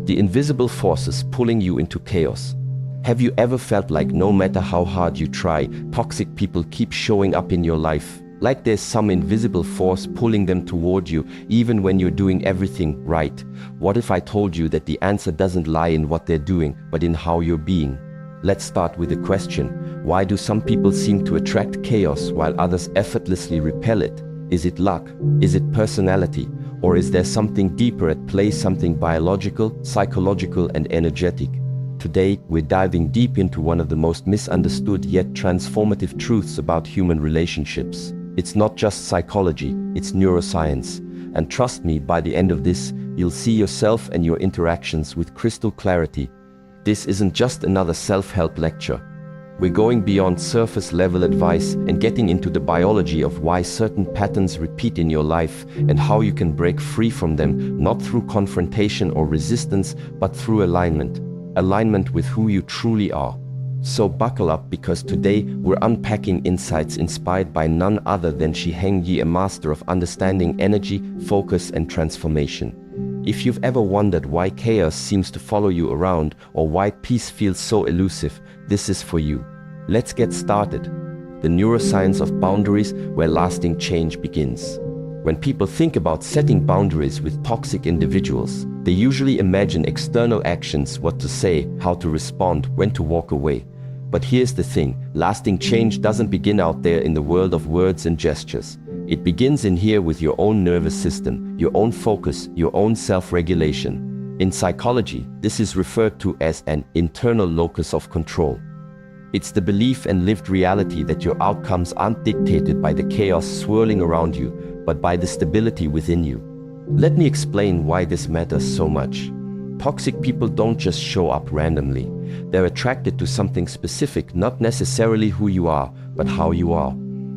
The invisible forces pulling you into chaos. Have you ever felt like no matter how hard you try, toxic people keep showing up in your life? Like there's some invisible force pulling them toward you, even when you're doing everything right. What if I told you that the answer doesn't lie in what they're doing, but in how you're being? Let's start with a question. Why do some people seem to attract chaos while others effortlessly repel it? Is it luck? Is it personality? Or is there something deeper at play, something biological, psychological, and energetic? Today, we're diving deep into one of the most misunderstood yet transformative truths about human relationships. It's not just psychology, it's neuroscience. And trust me, by the end of this, you'll see yourself and your interactions with crystal clarity. This isn't just another self-help lecture. We're going beyond surface-level advice and getting into the biology of why certain patterns repeat in your life and how you can break free from them, not through confrontation or resistance, but through alignment. Alignment with who you truly are. So buckle up, because today we're unpacking insights inspired by none other than Shi Heng Yi, a master of understanding energy, focus, and transformation. If you've ever wondered why chaos seems to follow you around or why peace feels so elusive, this is for you. Let's get started. The neuroscience of boundaries, where lasting change begins. When people think about setting boundaries with toxic individuals, they usually imagine external actions: what to say, how to respond, when to walk away. But here's the thing, lasting change doesn't begin out there in the world of words and gestures. It begins in here, with your own nervous system, your own focus, your own self-regulation. In psychology, this is referred to as an internal locus of control. It's the belief and lived reality that your outcomes aren't dictated by the chaos swirling around you, but by the stability within you. Let me explain why this matters so much. Toxic people don't just show up randomly. They're attracted to something specific, not necessarily who you are, but how you are.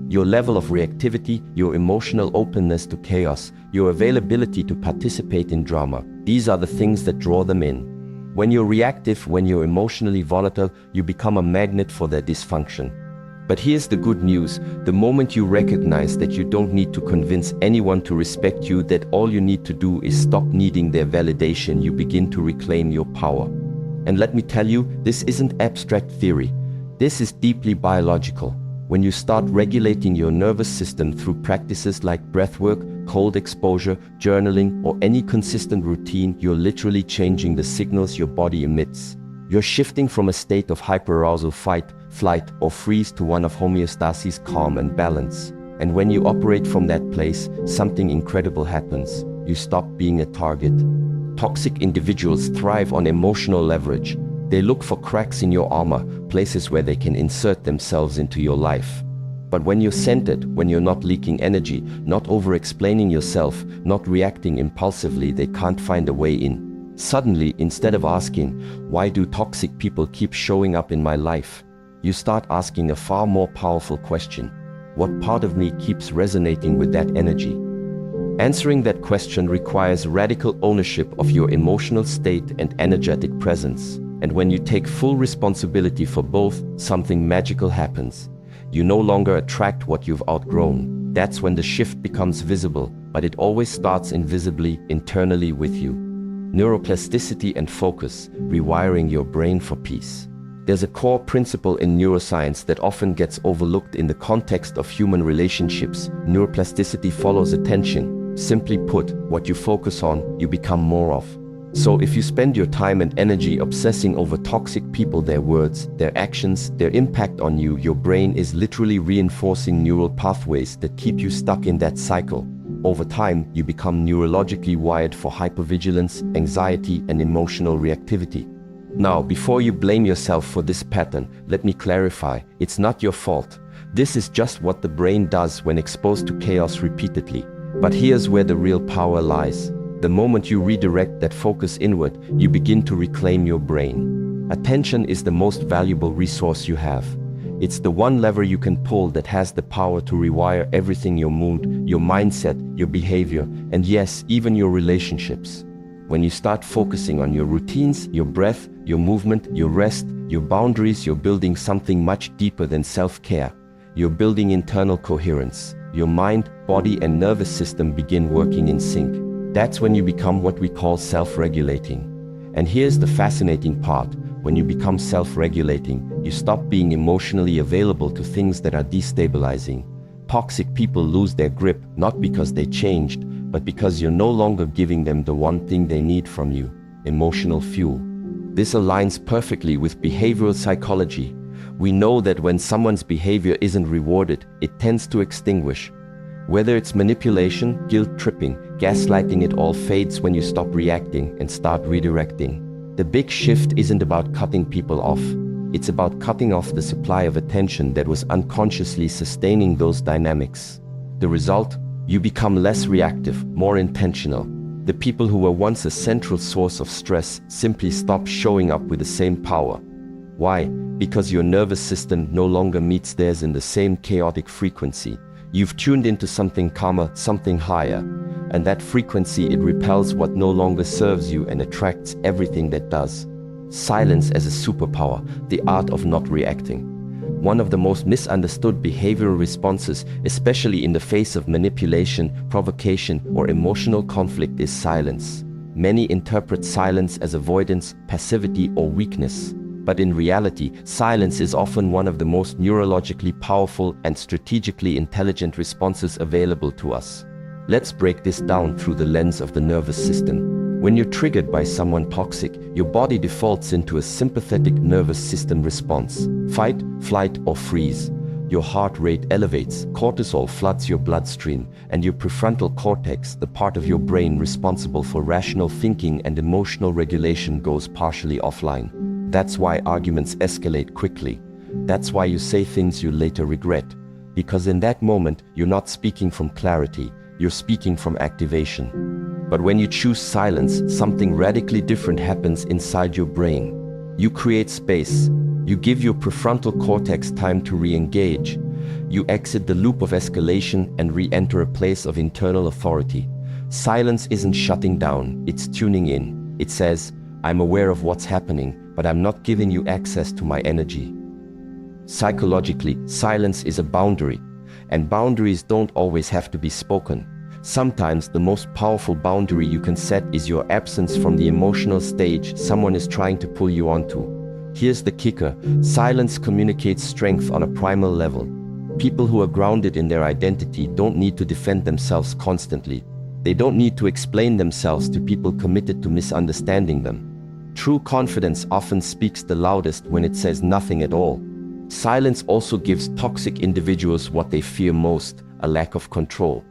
Your level of reactivity, your emotional openness to chaos, your availability to participate in drama. These are the things that draw them in. When you're reactive, when you're emotionally volatile, you become a magnet for their dysfunction. But here's the good news. The moment you recognize that you don't need to convince anyone to respect you, that all you need to do is stop needing their validation, you begin to reclaim your power. And let me tell you, this isn't abstract theory. This is deeply biological. When you start regulating your nervous system through practices like breathwork, cold exposure, journaling, or any consistent routine, you're literally changing the signals your body emits. You're shifting from a state of hyperarousal, fight, flight, or freeze to one of homeostasis, calm and balance. And when you operate from that place, something incredible happens. You stop being a target. Toxic individuals thrive on emotional leverage. They look for cracks in your armor, places where they can insert themselves into your life. But when you're centered, when you're not leaking energy, not over-explaining yourself, not reacting impulsively, they can't find a way in. Suddenly, instead of asking, why do toxic people keep showing up in my life? You start asking a far more powerful question. What part of me keeps resonating with that energy? Answering that question requires radical ownership of your emotional state and energetic presence. And when you take full responsibility for both, something magical happens. You no longer attract what you've outgrown. That's when the shift becomes visible, but it always starts invisibly, internally with you. Neuroplasticity and focus, rewiring your brain for peace. There's a core principle in neuroscience that often gets overlooked in the context of human relationships. Neuroplasticity follows attention. Simply put, what you focus on, you become more of. So if you spend your time and energy obsessing over toxic people, their words, their actions, their impact on you, your brain is literally reinforcing neural pathways that keep you stuck in that cycle. Over time, you become neurologically wired for hypervigilance, anxiety, and emotional reactivity. Now, before you blame yourself for this pattern, let me clarify, it's not your fault. This is just what the brain does when exposed to chaos repeatedly. But here's where the real power lies. The moment you redirect that focus inward, you begin to reclaim your brain. Attention is the most valuable resource you have. It's the one lever you can pull that has the power to rewire everything: your mood, your mindset, your behavior, and yes, even your relationships. When you start focusing on your routines, your breath, your movement, your rest, your boundaries, you're building something much deeper than self-care. You're building internal coherence. Your mind, body, and nervous system begin working in sync. That's when you become what we call self-regulating. And here's the fascinating part. When you become self-regulating, you stop being emotionally available to things that are destabilizing. Toxic people lose their grip, not because they changed, but because you're no longer giving them the one thing they need from you: emotional fuel. This aligns perfectly with behavioral psychology. We know that when someone's behavior isn't rewarded, it tends to extinguish. Whether it's manipulation, guilt-tripping, gaslighting, it all fades when you stop reacting and start redirecting. The big shift isn't about cutting people off. It's about cutting off the supply of attention that was unconsciously sustaining those dynamics. The result? You become less reactive, more intentional. The people who were once a central source of stress simply stop showing up with the same power. Why? Because your nervous system no longer meets theirs in the same chaotic frequency. You've tuned into something calmer, something higher. And that frequency, it repels what no longer serves you and attracts everything that does. Silence as a superpower, the art of not reacting. One of the most misunderstood behavioral responses, especially in the face of manipulation, provocation, or emotional conflict, is silence. Many interpret silence as avoidance, passivity, or weakness. But in reality, silence is often one of the most neurologically powerful and strategically intelligent responses available to us. Let's break this down through the lens of the nervous system. When you're triggered by someone toxic, your body defaults into a sympathetic nervous system response: fight, flight, or freeze. Your heart rate elevates, cortisol floods your bloodstream, and your prefrontal cortex, the part of your brain responsible for rational thinking and emotional regulation, goes partially offline. That's why arguments escalate quickly. That's why you say things you later regret. Because in that moment, you're not speaking from clarity, you're speaking from activation. But when you choose silence, something radically different happens inside your brain. You create space. You give your prefrontal cortex time to re-engage. You exit the loop of escalation and re-enter a place of internal authority. Silence isn't shutting down, it's tuning in. It says, I'm aware of what's happening, but I'm not giving you access to my energy. Psychologically, silence is a boundary, and boundaries don't always have to be spoken. Sometimes the most powerful boundary you can set is your absence from the emotional stage someone is trying to pull you onto. Here's the kicker: silence communicates strength on a primal level. People who are grounded in their identity don't need to defend themselves constantly. They don't need to explain themselves to people committed to misunderstanding them. True confidence often speaks the loudest when it says nothing at all. Silence also gives toxic individuals what they fear most: a lack of control.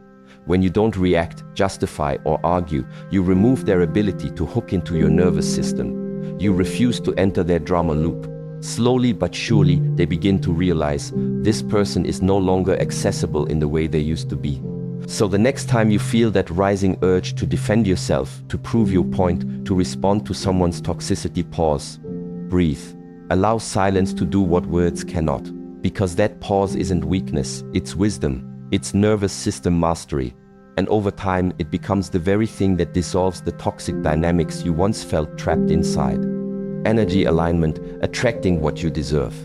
When you don't react, justify, or argue, you remove their ability to hook into your nervous system. You refuse to enter their drama loop. Slowly but surely, they begin to realize this person is no longer accessible in the way they used to be. So the next time you feel that rising urge to defend yourself, to prove your point, to respond to someone's toxicity, pause. Breathe. Allow silence to do what words cannot. Because that pause isn't weakness, it's wisdom. It's nervous system mastery. And over time, it becomes the very thing that dissolves the toxic dynamics you once felt trapped inside. Energy alignment, attracting what you deserve.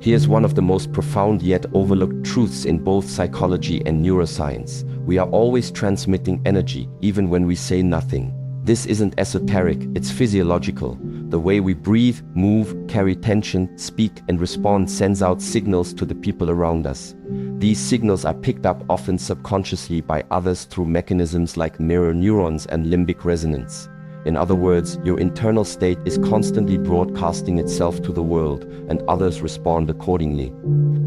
Here's one of the most profound yet overlooked truths in both psychology and neuroscience. We are always transmitting energy, even when we say nothing. This isn't esoteric, it's physiological. The way we breathe, move, carry tension, speak, and respond sends out signals to the people around us. These signals are picked up often subconsciously by others through mechanisms like mirror neurons and limbic resonance. In other words, your internal state is constantly broadcasting itself to the world, and others respond accordingly.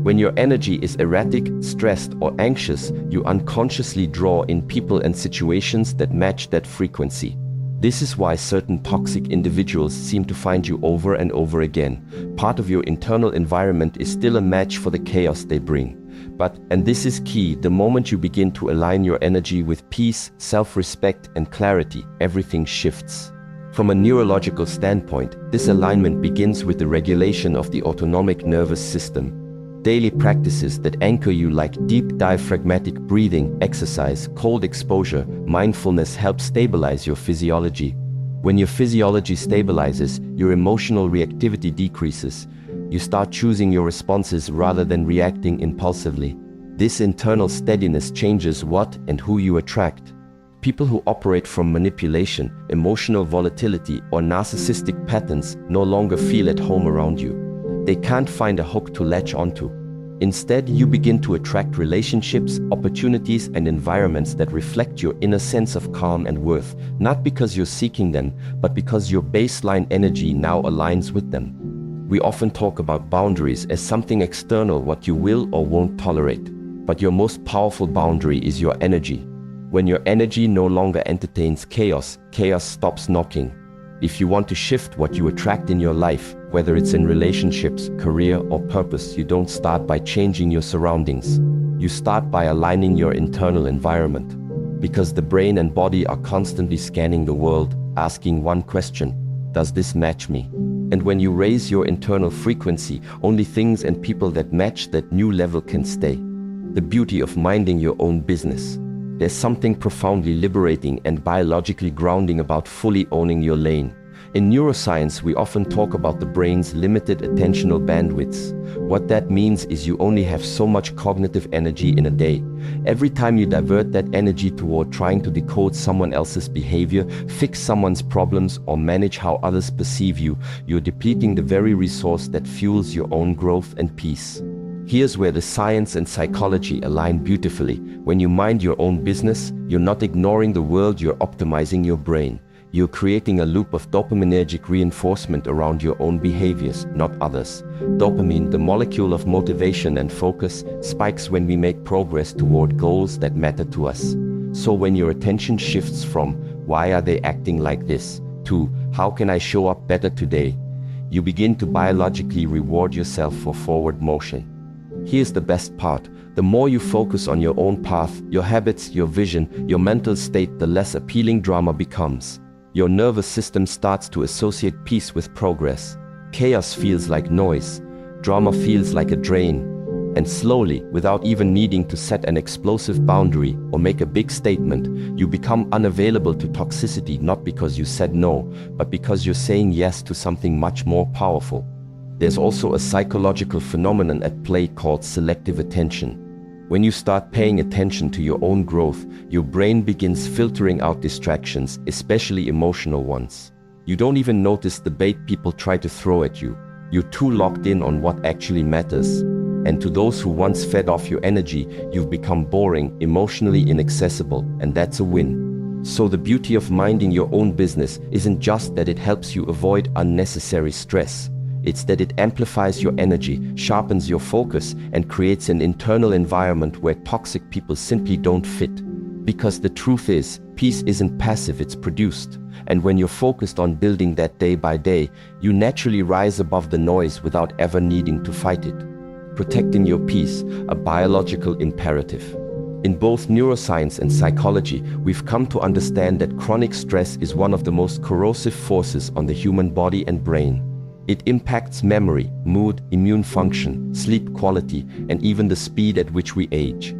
When your energy is erratic, stressed, or anxious, you unconsciously draw in people and situations that match that frequency. This is why certain toxic individuals seem to find you over and over again. Part of your internal environment is still a match for the chaos they bring. But, and this is key, the moment you begin to align your energy with peace, self-respect, and clarity, everything shifts. From a neurological standpoint, this alignment begins with the regulation of the autonomic nervous system. Daily practices that anchor you, like deep diaphragmatic breathing, exercise, cold exposure, mindfulness, help stabilize your physiology. When your physiology stabilizes, your emotional reactivity decreases. You start choosing your responses rather than reacting impulsively. This internal steadiness changes what and who you attract. People who operate from manipulation, emotional volatility, or narcissistic patterns no longer feel at home around you. They can't find a hook to latch onto. Instead, you begin to attract relationships, opportunities, and environments that reflect your inner sense of calm and worth, not because you're seeking them, but because your baseline energy now aligns with them. We often talk about boundaries as something external, what you will or won't tolerate. But your most powerful boundary is your energy. When your energy no longer entertains chaos, chaos stops knocking. If you want to shift what you attract in your life, whether it's in relationships, career, or purpose, you don't start by changing your surroundings. You start by aligning your internal environment. Because the brain and body are constantly scanning the world, asking one question: does this match me? And when you raise your internal frequency, only things and people that match that new level can stay. The beauty of minding your own business. There's something profoundly liberating and biologically grounding about fully owning your lane. In neuroscience, we often talk about the brain's limited attentional bandwidths. What that means is you only have so much cognitive energy in a day. Every time you divert that energy toward trying to decode someone else's behavior, fix someone's problems, or manage how others perceive you, you're depleting the very resource that fuels your own growth and peace. Here's where the science and psychology align beautifully. When you mind your own business, you're not ignoring the world, you're optimizing your brain. You're creating a loop of dopaminergic reinforcement around your own behaviors, not others. Dopamine, the molecule of motivation and focus, spikes when we make progress toward goals that matter to us. So when your attention shifts from "why are they acting like this?" to "how can I show up better today?" you begin to biologically reward yourself for forward motion. Here's the best part. The more you focus on your own path, your habits, your vision, your mental state, the less appealing drama becomes. Your nervous system starts to associate peace with progress. Chaos feels like noise. Drama feels like a drain. And slowly, without even needing to set an explosive boundary or make a big statement, you become unavailable to toxicity, not because you said no, but because you're saying yes to something much more powerful. There's also a psychological phenomenon at play called selective attention. When you start paying attention to your own growth, your brain begins filtering out distractions, especially emotional ones. You don't even notice the bait people try to throw at you. You're too locked in on what actually matters. And to those who once fed off your energy, you've become boring, emotionally inaccessible, and that's a win. So the beauty of minding your own business isn't just that it helps you avoid unnecessary stress. It's that it amplifies your energy, sharpens your focus, and creates an internal environment where toxic people simply don't fit. Because the truth is, peace isn't passive, it's produced. And when you're focused on building that day by day, you naturally rise above the noise without ever needing to fight it. Protecting your peace, a biological imperative. In both neuroscience and psychology, we've come to understand that chronic stress is one of the most corrosive forces on the human body and brain. It impacts memory, mood, immune function, sleep quality, and even the speed at which we age.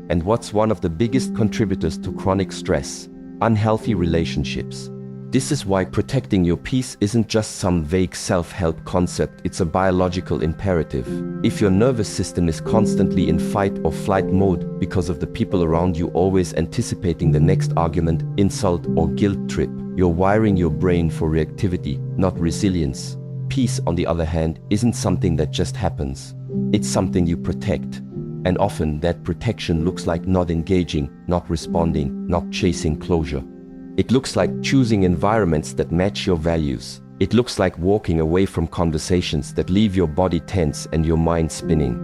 And what's one of the biggest contributors to chronic stress? Unhealthy relationships. This is why protecting your peace isn't just some vague self-help concept, it's a biological imperative. If your nervous system is constantly in fight or flight mode because of the people around you always anticipating the next argument, insult, or guilt trip, you're wiring your brain for reactivity, not resilience. Peace, on the other hand, isn't something that just happens. It's something you protect. And often that protection looks like not engaging, not responding, not chasing closure. It looks like choosing environments that match your values. It looks like walking away from conversations that leave your body tense and your mind spinning.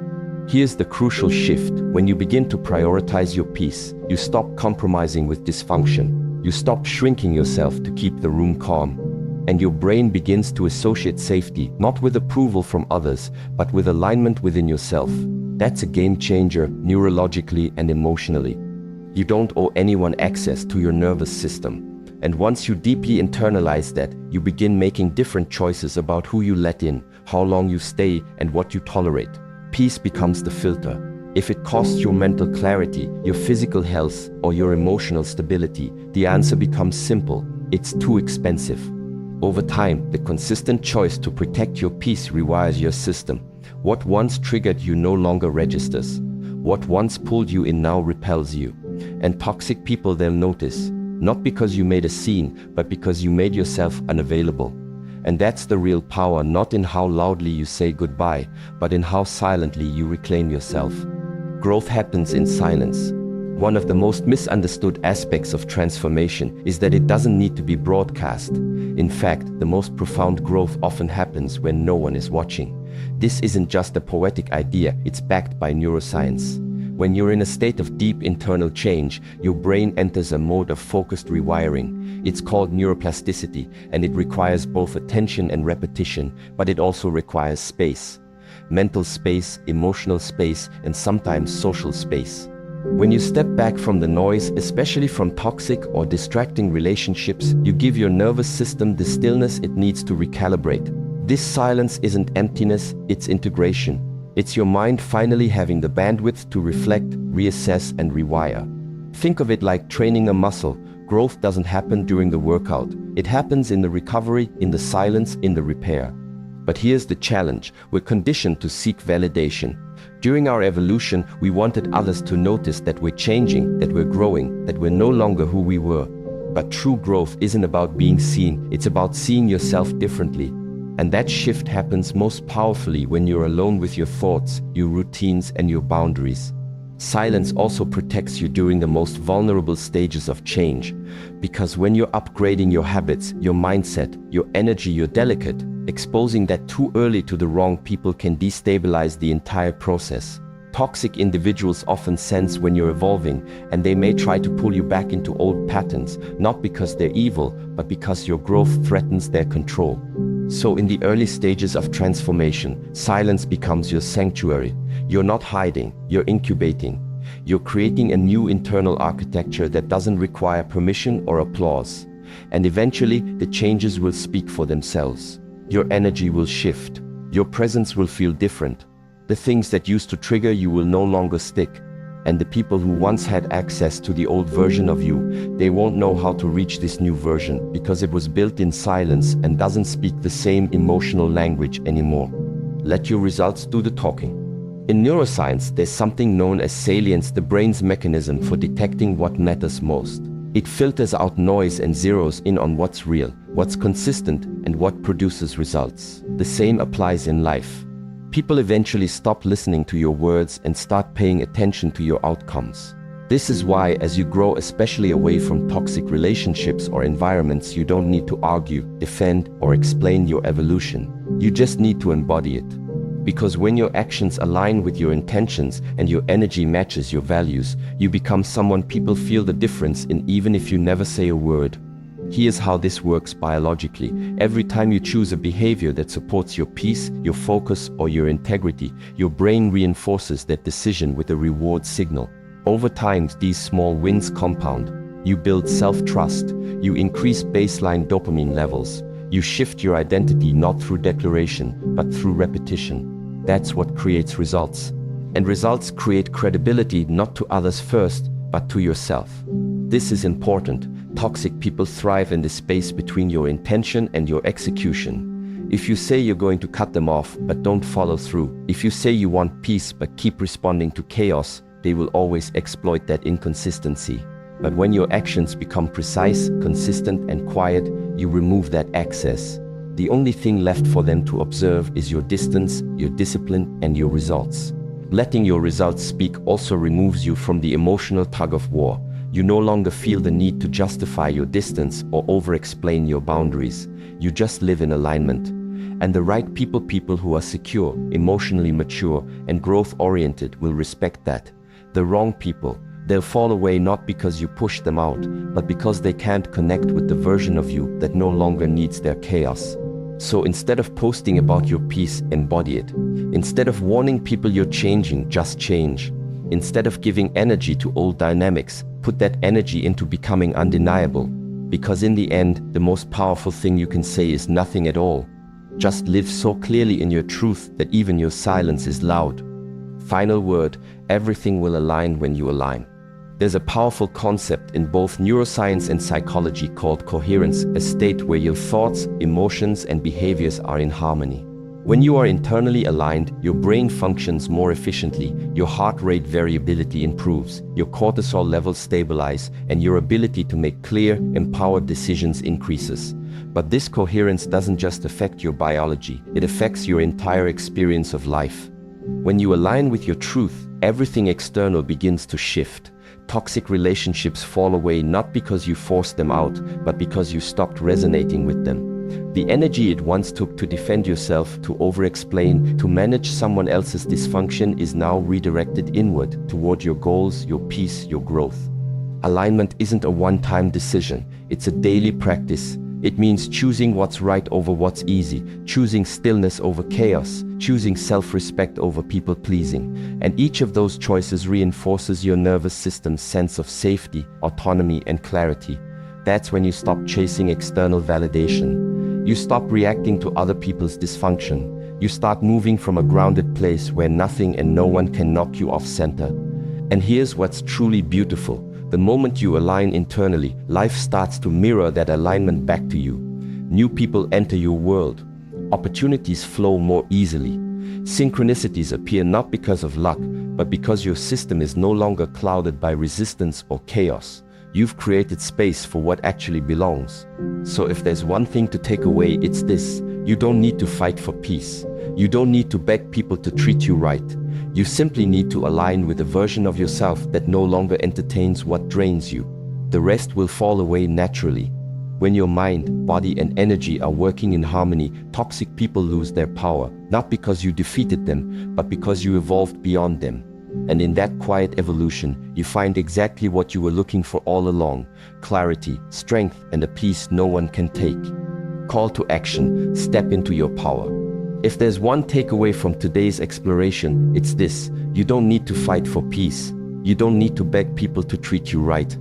Here's the crucial shift. When you begin to prioritize your peace, you stop compromising with dysfunction. You stop shrinking yourself to keep the room calm. And your brain begins to associate safety, not with approval from others, but with alignment within yourself. That's a game changer, neurologically and emotionally. You don't owe anyone access to your nervous system. And once you deeply internalize that, you begin making different choices about who you let in, how long you stay, and what you tolerate. Peace becomes the filter. If it costs your mental clarity, your physical health, or your emotional stability, the answer becomes simple: it's too expensive. Over time, the consistent choice to protect your peace rewires your system. What once triggered you no longer registers. What once pulled you in now repels you. And toxic people, they'll notice. Not because you made a scene, but because you made yourself unavailable. And that's the real power, not in how loudly you say goodbye, but in how silently you reclaim yourself. Growth happens in silence. One of the most misunderstood aspects of transformation is that it doesn't need to be broadcast. In fact, the most profound growth often happens when no one is watching. This isn't just a poetic idea, it's backed by neuroscience. When you're in a state of deep internal change, your brain enters a mode of focused rewiring. It's called neuroplasticity, and it requires both attention and repetition, but it also requires space. Mental space, emotional space, and sometimes social space. When you step back from the noise, especially from toxic or distracting relationships, you give your nervous system the stillness it needs to recalibrate. This silence isn't emptiness, it's integration. It's your mind finally having the bandwidth to reflect, reassess, and rewire. Think of it like training a muscle. Growth doesn't happen during the workout. It happens in the recovery, in the silence, in the repair. But here's the challenge. We're conditioned to seek validation. During our evolution, we wanted others to notice that we're changing, that we're growing, that we're no longer who we were. But true growth isn't about being seen, it's about seeing yourself differently. And that shift happens most powerfully when you're alone with your thoughts, your routines, and your boundaries. Silence also protects you during the most vulnerable stages of change. Because when you're upgrading your habits, your mindset, your energy, you're delicate. Exposing that too early to the wrong people can destabilize the entire process. Toxic individuals often sense when you're evolving, and they may try to pull you back into old patterns, not because they're evil, but because your growth threatens their control. So in the early stages of transformation, silence becomes your sanctuary. You're not hiding, you're incubating. You're creating a new internal architecture that doesn't require permission or applause. And eventually, the changes will speak for themselves. Your energy will shift. Your presence will feel different. The things that used to trigger you will no longer stick. And the people who once had access to the old version of you, they won't know how to reach this new version because it was built in silence and doesn't speak the same emotional language anymore. Let your results do the talking. In neuroscience, there's something known as salience, the brain's mechanism for detecting what matters most. It filters out noise and zeroes in on what's real, what's consistent, and what produces results. The same applies in life. People eventually stop listening to your words and start paying attention to your outcomes. This is why, as you grow, especially away from toxic relationships or environments, you don't need to argue, defend, or explain your evolution. You just need to embody it. Because when your actions align with your intentions and your energy matches your values, you become someone people feel the difference in, even if you never say a word. Here's how this works biologically. Every time you choose a behavior that supports your peace, your focus, or your integrity, your brain reinforces that decision with a reward signal. Over time, these small wins compound. You build self-trust. You increase baseline dopamine levels. You shift your identity not through declaration, but through repetition. That's what creates results. And results create credibility not to others first, but to yourself. This is important. Toxic people thrive in the space between your intention and your execution. If you say you're going to cut them off, but don't follow through, if you say you want peace but keep responding to chaos, they will always exploit that inconsistency. But when your actions become precise, consistent, and quiet, you remove that access. The only thing left for them to observe is your distance, your discipline, and your results. Letting your results speak also removes you from the emotional tug-of-war. You no longer feel the need to justify your distance or over-explain your boundaries. You just live in alignment. And the right people who are secure, emotionally mature, and growth-oriented will respect that. The wrong people, they'll fall away not because you push them out, but because they can't connect with the version of you that no longer needs their chaos. So instead of posting about your peace, embody it. Instead of warning people you're changing, just change. Instead of giving energy to old dynamics, put that energy into becoming undeniable. Because in the end, the most powerful thing you can say is nothing at all. Just live so clearly in your truth that even your silence is loud. Final word, everything will align when you align. There's a powerful concept in both neuroscience and psychology called coherence, a state where your thoughts, emotions, and behaviors are in harmony. When you are internally aligned, your brain functions more efficiently, your heart rate variability improves, your cortisol levels stabilize, and your ability to make clear, empowered decisions increases. But this coherence doesn't just affect your biology, it affects your entire experience of life. When you align with your truth, everything external begins to shift. Toxic relationships fall away not because you forced them out, but because you stopped resonating with them. The energy it once took to defend yourself, to over-explain, to manage someone else's dysfunction is now redirected inward, toward your goals, your peace, your growth. Alignment isn't a one-time decision, it's a daily practice. It means choosing what's right over what's easy, choosing stillness over chaos, choosing self-respect over people-pleasing. And each of those choices reinforces your nervous system's sense of safety, autonomy, and clarity. That's when you stop chasing external validation. You stop reacting to other people's dysfunction. You start moving from a grounded place where nothing and no one can knock you off center. And here's what's truly beautiful. The moment you align internally, life starts to mirror that alignment back to you. New people enter your world. Opportunities flow more easily. Synchronicities appear not because of luck, but because your system is no longer clouded by resistance or chaos. You've created space for what actually belongs. So if there's one thing to take away, it's this. You don't need to fight for peace. You don't need to beg people to treat you right. You simply need to align with a version of yourself that no longer entertains what drains you. The rest will fall away naturally. When your mind, body, and energy are working in harmony, toxic people lose their power, not because you defeated them, but because you evolved beyond them. And in that quiet evolution, you find exactly what you were looking for all along: clarity, strength, and a peace no one can take. Call to action, step into your power. If there's one takeaway from today's exploration, it's this: you don't need to fight for peace. You don't need to beg people to treat you right.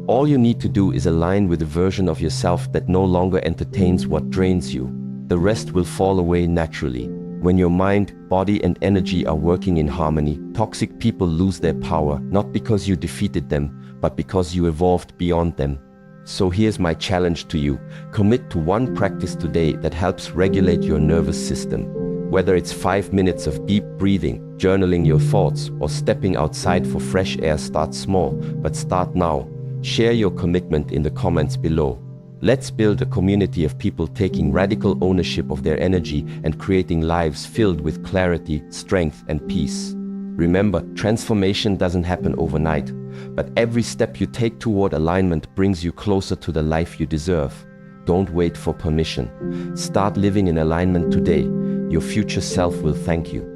All you need to do is align with a version of yourself that no longer entertains what drains you. The rest will fall away naturally. When your mind, body, and energy are working in harmony, toxic people lose their power, not because you defeated them, but because you evolved beyond them. So here's my challenge to you. Commit to one practice today that helps regulate your nervous system. Whether it's 5 minutes of deep breathing, journaling your thoughts, or stepping outside for fresh air, start small, but start now. Share your commitment in the comments below. Let's build a community of people taking radical ownership of their energy and creating lives filled with clarity, strength, and peace. Remember, transformation doesn't happen overnight, but every step you take toward alignment brings you closer to the life you deserve. Don't wait for permission. Start living in alignment today. Your future self will thank you.